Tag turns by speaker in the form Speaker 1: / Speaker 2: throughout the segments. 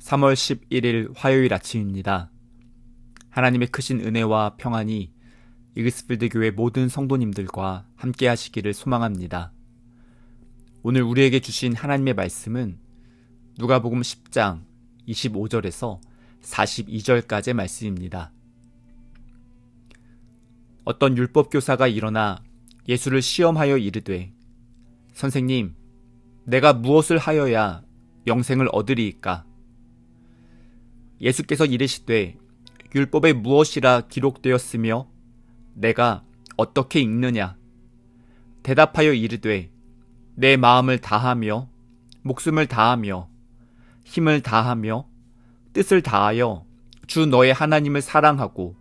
Speaker 1: 3월 11일 화요일 아침입니다. 하나님의 크신 은혜와 평안이 이글스필드 교회 모든 성도님들과 함께 하시기를 소망합니다. 오늘 우리에게 주신 하나님의 말씀은 누가복음 10장 25절에서 42절까지의 말씀입니다. 어떤 율법교사가 일어나 예수를 시험하여 이르되, 선생님, 내가 무엇을 하여야 영생을 얻으리이까? 예수께서 이르시되, 율법에 무엇이라 기록되었으며 내가 어떻게 읽느냐? 대답하여 이르되, 내 마음을 다하며 목숨을 다하며 힘을 다하며 뜻을 다하여 주 너의 하나님을 사랑하고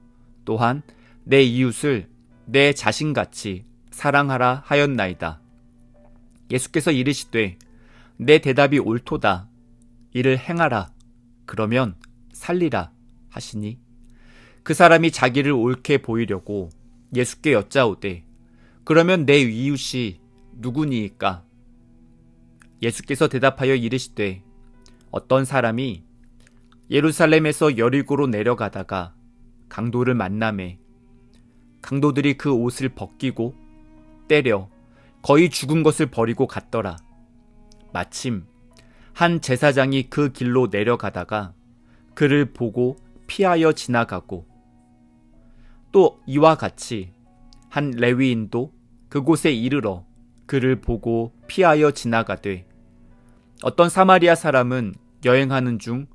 Speaker 1: 또한 내 이웃을 내 자신같이 사랑하라 하였나이다. 예수께서 이르시되, 내 대답이 옳도다. 이를 행하라. 그러면 살리라 하시니, 그 사람이 자기를 옳게 보이려고 예수께 여짜오되, 그러면 내 이웃이 누구니이까? 예수께서 대답하여 이르시되, 어떤 사람이 예루살렘에서 여리고로 내려가다가 강도를 만나매 강도들이 그 옷을 벗기고 때려 거의 죽은 것을 버리고 갔더라. 마침 한 제사장이 그 길로 내려가다가 그를 보고 피하여 지나가고, 또 이와 같이 한 레위인도 그곳에 이르러 그를 보고 피하여 지나가되, 어떤 사마리아 사람은 여행하는 중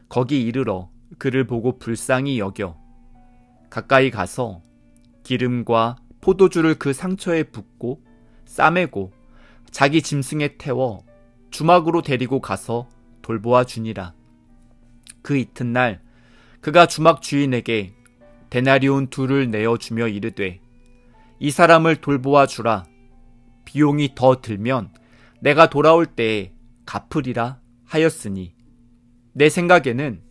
Speaker 1: 거기 이르러 그를 보고 불쌍히 여겨 가까이 가서 기름과 포도주를 그 상처에 붓고 싸매고 자기 짐승에 태워 주막으로 데리고 가서 돌보아 주니라. 그 이튿날 그가 주막 주인에게 데나리온 2를 내어주며 이르되, 이 사람을 돌보아 주라. 비용이 더 들면 내가 돌아올 때에 갚으리라 하였으니, 내 생각에는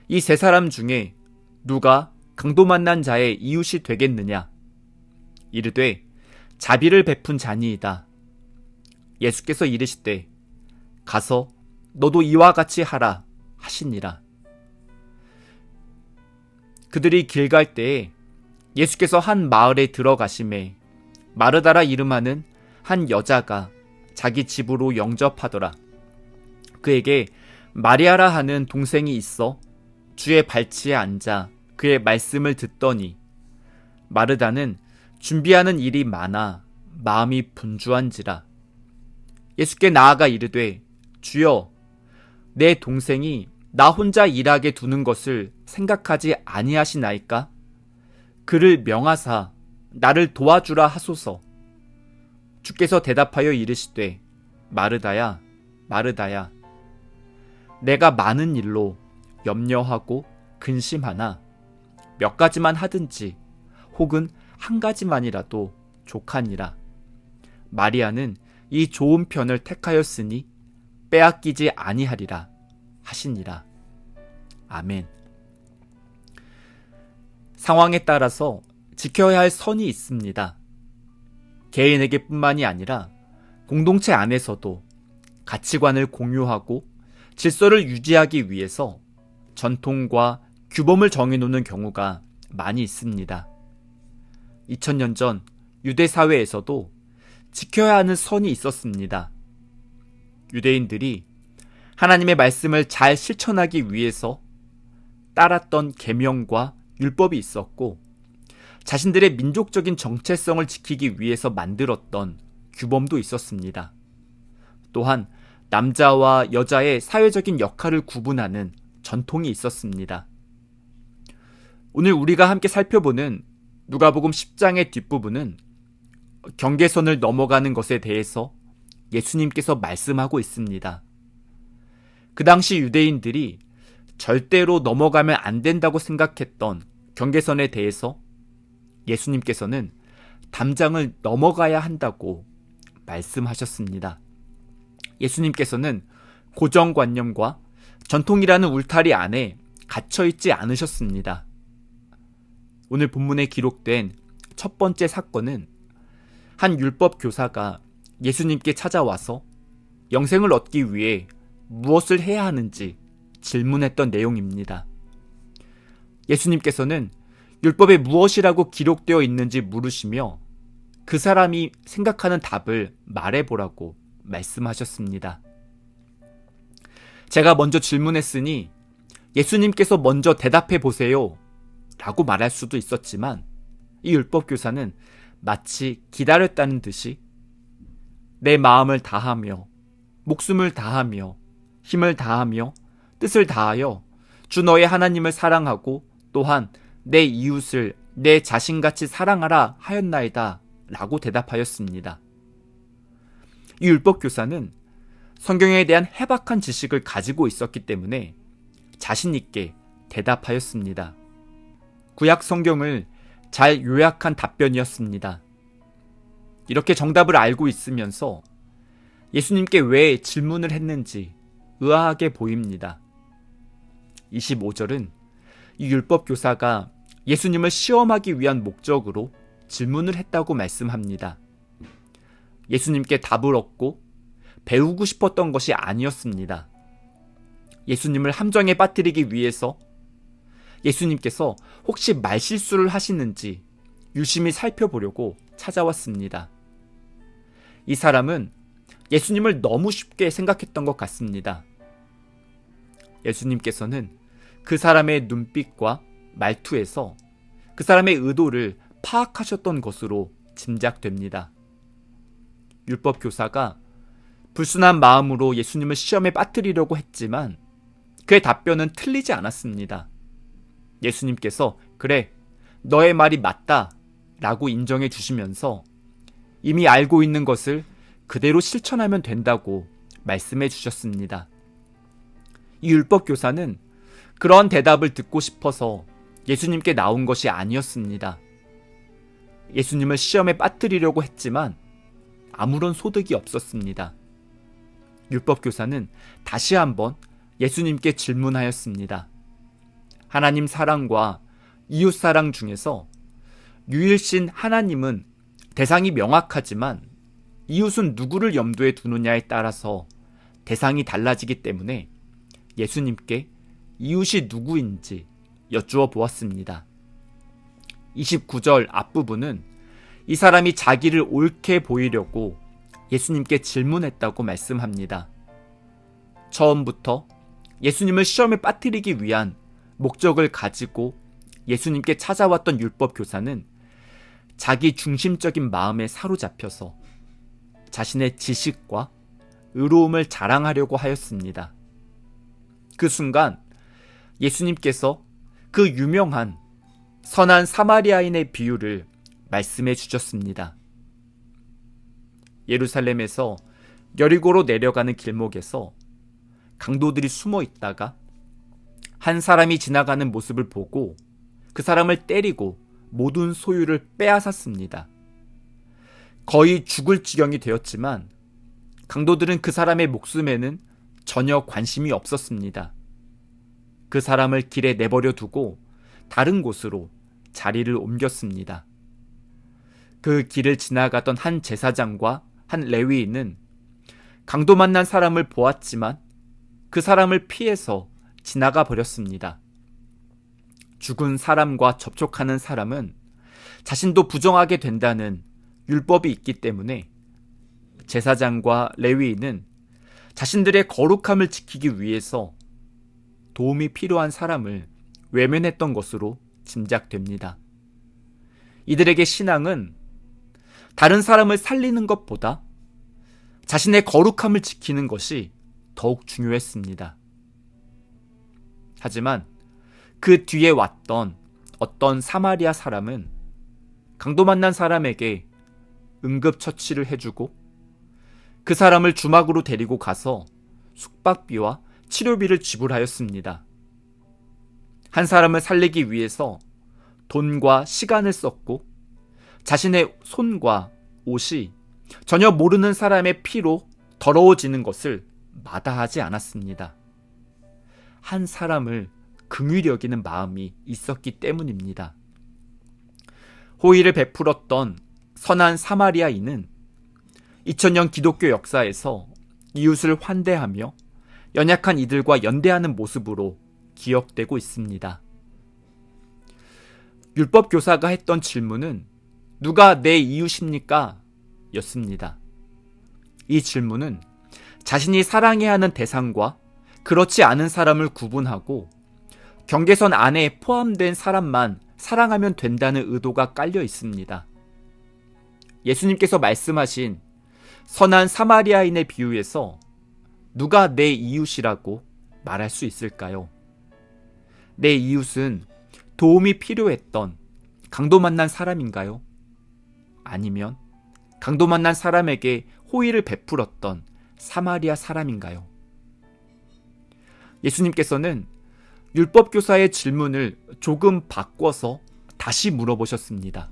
Speaker 1: 이 세 사람 중에 누가 강도 만난 자의 이웃이 되겠느냐? 이르되, 자비를 베푼 자니이다. 예수께서 이르시되, 가서 너도 이와 같이 하라 하시니라. 그들이 길 갈 때에 예수께서 한 마을에 들어가심에 마르다라 이름하는 한 여자가 자기 집으로 영접하더라. 그에게 마리아라 하는 동생이 있어 주의 발치에 앉아 그의 말씀을 듣더니, 마르다는 준비하는 일이 많아 마음이 분주한지라. 예수께 나아가 이르되, 주여, 내 동생이 나 혼자 일하게 두는 것을 생각하지 아니하시나이까? 그를 명하사 나를 도와주라 하소서. 주께서 대답하여 이르시되, 마르다야, 마르다야, 내가 많은 일로 염려하고 근심하나 몇 가지만 하든지 혹은 한 가지만이라도 족하니라. 마리아는 이 좋은 편을 택하였으니 빼앗기지 아니하리라 하시니라. 아멘. 상황에 따라서 지켜야 할 선이 있습니다. 개인에게 뿐만이 아니라 공동체 안에서도 가치관을 공유하고 질서를 유지하기 위해서 전통과 규범을 정해놓는 경우가 많이 있습니다. 2000년 전 유대 사회에서도 지켜야 하는 선이 있었습니다. 유대인들이 하나님의 말씀을 잘 실천하기 위해서 따랐던 계명과 율법이 있었고, 자신들의 민족적인 정체성을 지키기 위해서 만들었던 규범도 있었습니다. 또한 남자와 여자의 사회적인 역할을 구분하는 전통이 있었습니다. 오늘 우리가 함께 살펴보는 누가복음 10장의 뒷부분은 경계선을 넘어가는 것에 대해서 예수님께서 말씀하고 있습니다. 그 당시 유대인들이 절대로 넘어가면 안 된다고 생각했던 경계선에 대해서 예수님께서는 담장을 넘어가야 한다고 말씀하셨습니다. 예수님께서는 고정관념과 전통이라는 울타리 안에 갇혀있지 않으셨습니다. 오늘 본문에 기록된 첫 번째 사건은 한 율법 교사가 예수님께 찾아와서 영생을 얻기 위해 무엇을 해야 하는지 질문했던 내용입니다. 예수님께서는 율법에 무엇이라고 기록되어 있는지 물으시며 그 사람이 생각하는 답을 말해보라고 말씀하셨습니다. 제가 먼저 질문했으니 예수님께서 먼저 대답해 보세요 라고 말할 수도 있었지만 이 율법교사는 마치 기다렸다는 듯이 내 마음을 다하며 목숨을 다하며 힘을 다하며 뜻을 다하여 주 너의 하나님을 사랑하고 또한 내 이웃을 내 자신같이 사랑하라 하였나이다 라고 대답하였습니다. 이 율법교사는 성경에 대한 해박한 지식을 가지고 있었기 때문에 자신 있게 대답하였습니다. 구약 성경을 잘 요약한 답변이었습니다. 이렇게 정답을 알고 있으면서 예수님께 왜 질문을 했는지 의아하게 보입니다. 25절은 이 율법교사가 예수님을 시험하기 위한 목적으로 질문을 했다고 말씀합니다. 예수님께 답을 얻고 배우고 싶었던 것이 아니었습니다. 예수님을 함정에 빠뜨리기 위해서 예수님께서 혹시 말실수를 하시는지 유심히 살펴보려고 찾아왔습니다. 이 사람은 예수님을 너무 쉽게 생각했던 것 같습니다. 예수님께서는 그 사람의 눈빛과 말투에서 그 사람의 의도를 파악하셨던 것으로 짐작됩니다. 율법교사가 불순한 마음으로 예수님을 시험에 빠뜨리려고 했지만 그의 답변은 틀리지 않았습니다. 예수님께서 그래, 너의 말이 맞다 라고 인정해 주시면서 이미 알고 있는 것을 그대로 실천하면 된다고 말씀해 주셨습니다. 이 율법교사는 그런 대답을 듣고 싶어서 예수님께 나온 것이 아니었습니다. 예수님을 시험에 빠뜨리려고 했지만 아무런 소득이 없었습니다. 율법교사는 다시 한번 예수님께 질문하였습니다. 하나님 사랑과 이웃 사랑 중에서 유일신 하나님은 대상이 명확하지만 이웃은 누구를 염두에 두느냐에 따라서 대상이 달라지기 때문에 예수님께 이웃이 누구인지 여쭈어 보았습니다. 29절 앞부분은 이 사람이 자기를 옳게 보이려고 예수님께 질문했다고 말씀합니다. 처음부터 예수님을 시험에 빠뜨리기 위한 목적을 가지고 예수님께 찾아왔던 율법교사는 자기 중심적인 마음에 사로잡혀서 자신의 지식과 의로움을 자랑하려고 하였습니다. 그 순간 예수님께서 그 유명한 선한 사마리아인의 비유를 말씀해 주셨습니다. 예루살렘에서 여리고로 내려가는 길목에서 강도들이 숨어 있다가 한 사람이 지나가는 모습을 보고 그 사람을 때리고 모든 소유를 빼앗았습니다. 거의 죽을 지경이 되었지만 강도들은 그 사람의 목숨에는 전혀 관심이 없었습니다. 그 사람을 길에 내버려 두고 다른 곳으로 자리를 옮겼습니다. 그 길을 지나가던 한 제사장과 한 레위인은 강도 만난 사람을 보았지만 그 사람을 피해서 지나가 버렸습니다. 죽은 사람과 접촉하는 사람은 자신도 부정하게 된다는 율법이 있기 때문에 제사장과 레위인은 자신들의 거룩함을 지키기 위해서 도움이 필요한 사람을 외면했던 것으로 짐작됩니다. 이들에게 신앙은 다른 사람을 살리는 것보다 자신의 거룩함을 지키는 것이 더욱 중요했습니다. 하지만 그 뒤에 왔던 어떤 사마리아 사람은 강도 만난 사람에게 응급처치를 해주고 그 사람을 주막으로 데리고 가서 숙박비와 치료비를 지불하였습니다. 한 사람을 살리기 위해서 돈과 시간을 썼고 자신의 손과 옷이 전혀 모르는 사람의 피로 더러워지는 것을 마다하지 않았습니다. 한 사람을 긍휼히 여기는 마음이 있었기 때문입니다. 호의를 베풀었던 선한 사마리아인은 2000년 기독교 역사에서 이웃을 환대하며 연약한 이들과 연대하는 모습으로 기억되고 있습니다. 율법 교사가 했던 질문은 누가 내 이웃입니까? 였습니다. 이 질문은 자신이 사랑해야 하는 대상과 그렇지 않은 사람을 구분하고 경계선 안에 포함된 사람만 사랑하면 된다는 의도가 깔려 있습니다. 예수님께서 말씀하신 선한 사마리아인의 비유에서 누가 내 이웃이라고 말할 수 있을까요? 내 이웃은 도움이 필요했던 강도 만난 사람인가요? 아니면 강도 만난 사람에게 호의를 베풀었던 사마리아 사람인가요? 예수님께서는 율법교사의 질문을 조금 바꿔서 다시 물어보셨습니다.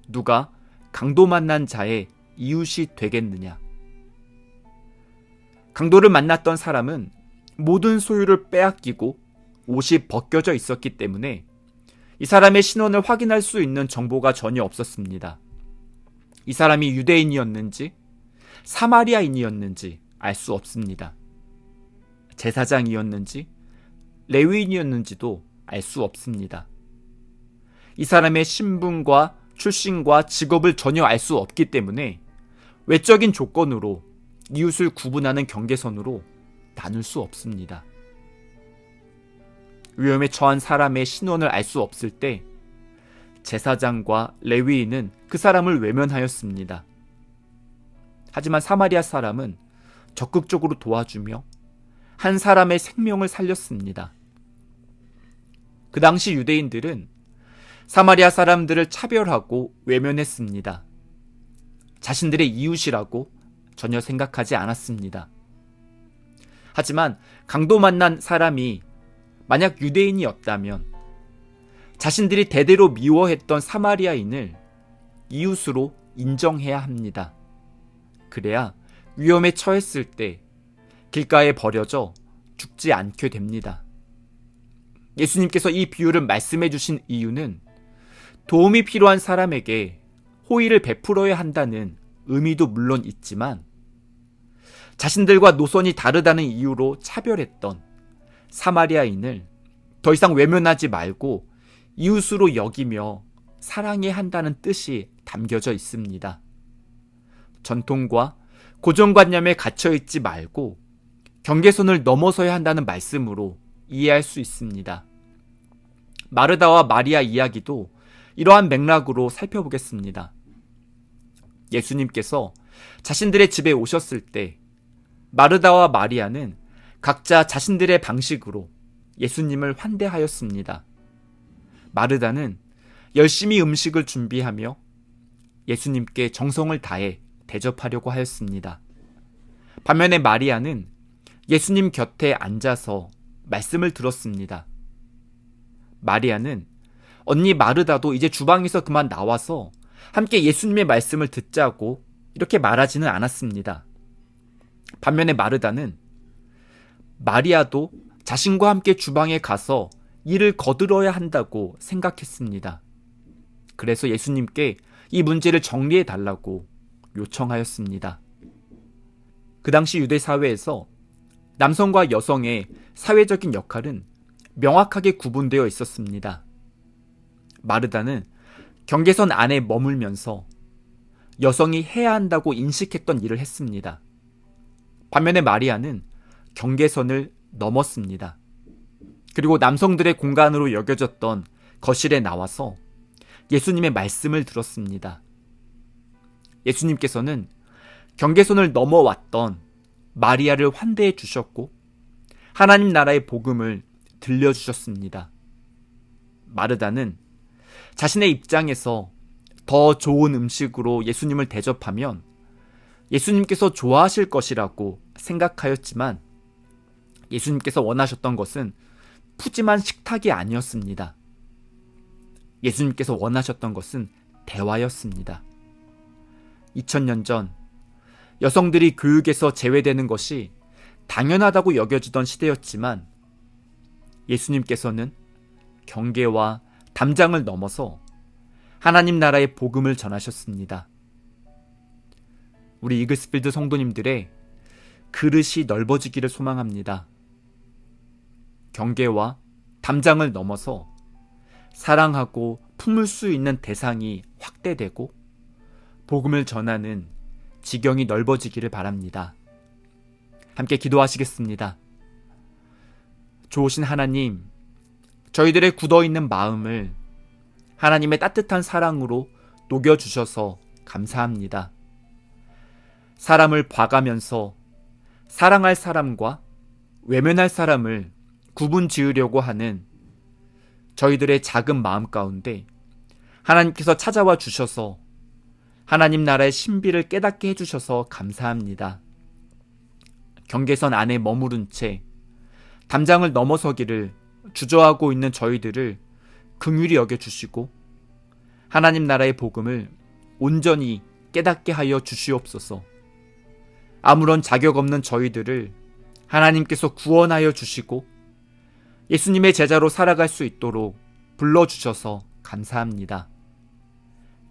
Speaker 1: 누가 강도 만난 자의 이웃이 되겠느냐? 강도를 만났던 사람은 모든 소유를 빼앗기고 옷이 벗겨져 있었기 때문에 이 사람의 신원을 확인할 수 있는 정보가 전혀 없었습니다. 이 사람이 유대인이었는지 사마리아인이었는지 알 수 없습니다. 제사장이었는지 레위인이었는지도 알 수 없습니다. 이 사람의 신분과 출신과 직업을 전혀 알 수 없기 때문에 외적인 조건으로 이웃을 구분하는 경계선으로 나눌 수 없습니다. 위험에 처한 사람의 신원을 알 수 없을 때 제사장과 레위인은 그 사람을 외면하였습니다. 하지만 사마리아 사람은 적극적으로 도와주며 한 사람의 생명을 살렸습니다. 그 당시 유대인들은 사마리아 사람들을 차별하고 외면했습니다. 자신들의 이웃이라고 전혀 생각하지 않았습니다. 하지만 강도 만난 사람이 만약 유대인이었다면 자신들이 대대로 미워했던 사마리아인을 이웃으로 인정해야 합니다. 그래야 위험에 처했을 때 길가에 버려져 죽지 않게 됩니다. 예수님께서 이 비유를 말씀해 주신 이유는 도움이 필요한 사람에게 호의를 베풀어야 한다는 의미도 물론 있지만 자신들과 노선이 다르다는 이유로 차별했던 사마리아인을 더 이상 외면하지 말고 이웃으로 여기며 사랑해야 한다는 뜻이 담겨져 있습니다. 전통과 고정관념에 갇혀있지 말고 경계선을 넘어서야 한다는 말씀으로 이해할 수 있습니다. 마르다와 마리아 이야기도 이러한 맥락으로 살펴보겠습니다. 예수님께서 자신들의 집에 오셨을 때 마르다와 마리아는 각자 자신들의 방식으로 예수님을 환대하였습니다. 마르다는 열심히 음식을 준비하며 예수님께 정성을 다해 대접하려고 하였습니다. 반면에 마리아는 예수님 곁에 앉아서 말씀을 들었습니다. 마리아는 언니 마르다도 이제 주방에서 그만 나와서 함께 예수님의 말씀을 듣자고 이렇게 말하지는 않았습니다. 반면에 마르다는 마리아도 자신과 함께 주방에 가서 일을 거들어야 한다고 생각했습니다. 그래서 예수님께 이 문제를 정리해 달라고 요청하였습니다. 그 당시 유대 사회에서 남성과 여성의 사회적인 역할은 명확하게 구분되어 있었습니다. 마르다는 경계선 안에 머물면서 여성이 해야 한다고 인식했던 일을 했습니다. 반면에 마리아는 경계선을 넘었습니다. 그리고 남성들의 공간으로 여겨졌던 거실에 나와서 예수님의 말씀을 들었습니다. 예수님께서는 경계선을 넘어왔던 마리아를 환대해 주셨고 하나님 나라의 복음을 들려주셨습니다. 마르다는 자신의 입장에서 더 좋은 음식으로 예수님을 대접하면 예수님께서 좋아하실 것이라고 생각하였지만 예수님께서 원하셨던 것은 푸짐한 식탁이 아니었습니다. 예수님께서 원하셨던 것은 대화였습니다. 2000년 전 여성들이 교육에서 제외되는 것이 당연하다고 여겨지던 시대였지만 예수님께서는 경계와 담장을 넘어서 하나님 나라의 복음을 전하셨습니다. 우리 이글스필드 성도님들의 그릇이 넓어지기를 소망합니다. 경계와 담장을 넘어서 사랑하고 품을 수 있는 대상이 확대되고 복음을 전하는 지경이 넓어지기를 바랍니다. 함께 기도하시겠습니다. 좋으신 하나님, 저희들의 굳어있는 마음을 하나님의 따뜻한 사랑으로 녹여주셔서 감사합니다. 사람을 봐가면서 사랑할 사람과 외면할 사람을 구분 지으려고 하는 저희들의 작은 마음 가운데 하나님께서 찾아와 주셔서 하나님 나라의 신비를 깨닫게 해주셔서 감사합니다. 경계선 안에 머무른 채 담장을 넘어서기를 주저하고 있는 저희들을 긍휼히 여겨주시고 하나님 나라의 복음을 온전히 깨닫게 하여 주시옵소서. 아무런 자격 없는 저희들을 하나님께서 구원하여 주시고 예수님의 제자로 살아갈 수 있도록 불러주셔서 감사합니다.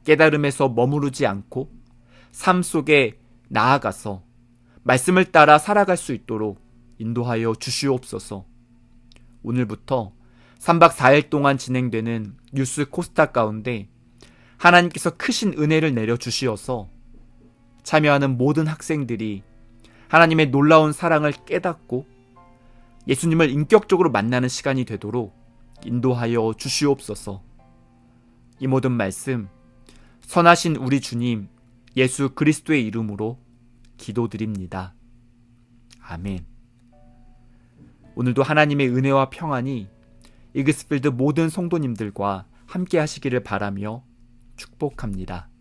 Speaker 1: 깨달음에서 머무르지 않고 삶 속에 나아가서 말씀을 따라 살아갈 수 있도록 인도하여 주시옵소서. 오늘부터 3박 4일 동안 진행되는 뉴스 코스타 가운데 하나님께서 크신 은혜를 내려주시어서 참여하는 모든 학생들이 하나님의 놀라운 사랑을 깨닫고 예수님을 인격적으로 만나는 시간이 되도록 인도하여 주시옵소서. 이 모든 말씀 선하신 우리 주님 예수 그리스도의 이름으로 기도드립니다. 아멘. 오늘도 하나님의 은혜와 평안이 이그스필드 모든 성도님들과 함께 하시기를 바라며 축복합니다.